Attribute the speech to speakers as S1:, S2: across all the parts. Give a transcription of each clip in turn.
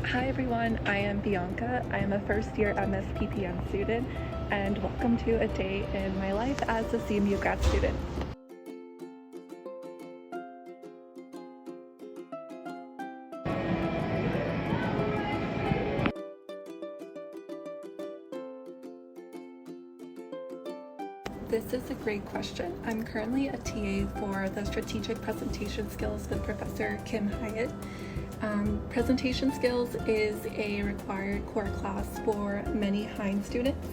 S1: Hi everyone, I am Bianca. I am a first year MS PPM student and welcome to a day in my life as a CMU grad student. This is a great question. I'm currently a TA for the Strategic Presentation Skills with Professor Kim Hyatt. Presentation skills is a required core class for many Heinz students.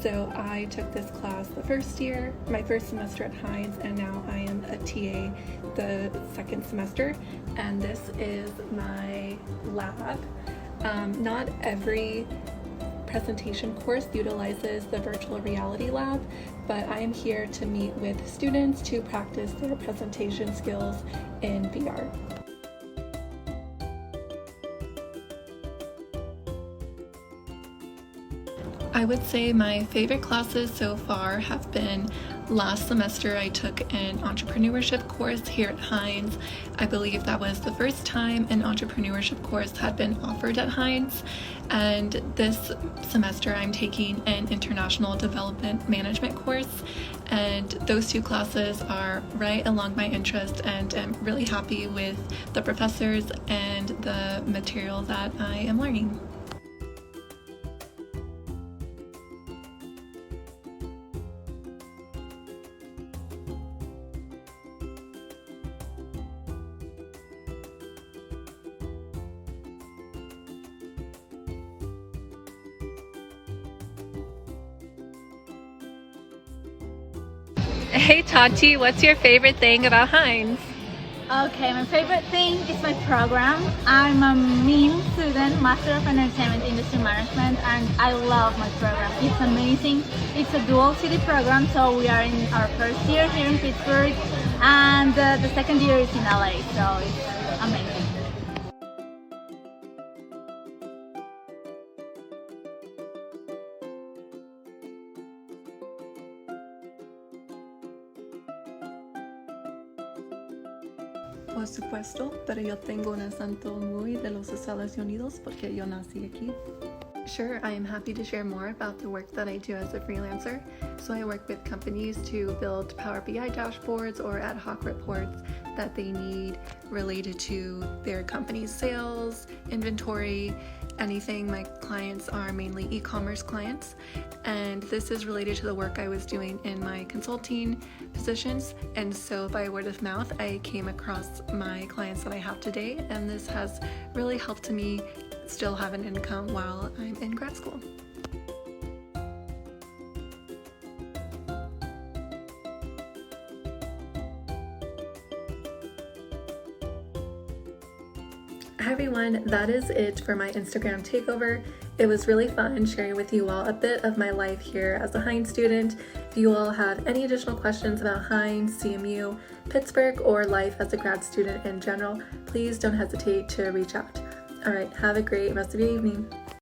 S1: So I took this class the first year, my first semester at Heinz, and now I am a TA the second semester. And this is my lab. Not every presentation course utilizes the virtual reality lab, but I am here to meet with students to practice their presentation skills in VR. I would say my favorite classes so far have been last semester I took an entrepreneurship course here at Heinz. I believe that was the first time an entrepreneurship course had been offered at Heinz. And this semester I'm taking an international development management course. And those two classes are right along my interest, and I'm really happy with the professors and the material that I am learning. Hey Tati, what's your favorite thing about Heinz?
S2: Okay, my favorite thing is my program. I'm a MEAN student, Master of Entertainment Industry Management, and I love my program. It's amazing. It's a dual city program, so we are in our first year here in Pittsburgh, and the second year is in LA, so it's amazing.
S1: Por supuesto, pero yo tengo un acento muy de los Estados Unidos porque yo nací aquí. Sure, I am happy to share more about the work that I do as a freelancer. So I work with companies to build PowerBI dashboards or ad hoc reports that they need related to their company's sales, inventory, anything. My clients are mainly e-commerce clients, and this is related to the work I was doing in my consulting positions. And so by word of mouth, I came across my clients that I have today, and this has really helped me still have an income while I'm in grad school. Hi everyone, that is it for my Instagram takeover. It was really fun sharing with you all a bit of my life here as a Heinz student. If you all have any additional questions about Heinz, CMU, Pittsburgh, or life as a grad student in general, please don't hesitate to reach out. All right, have a great rest of your evening.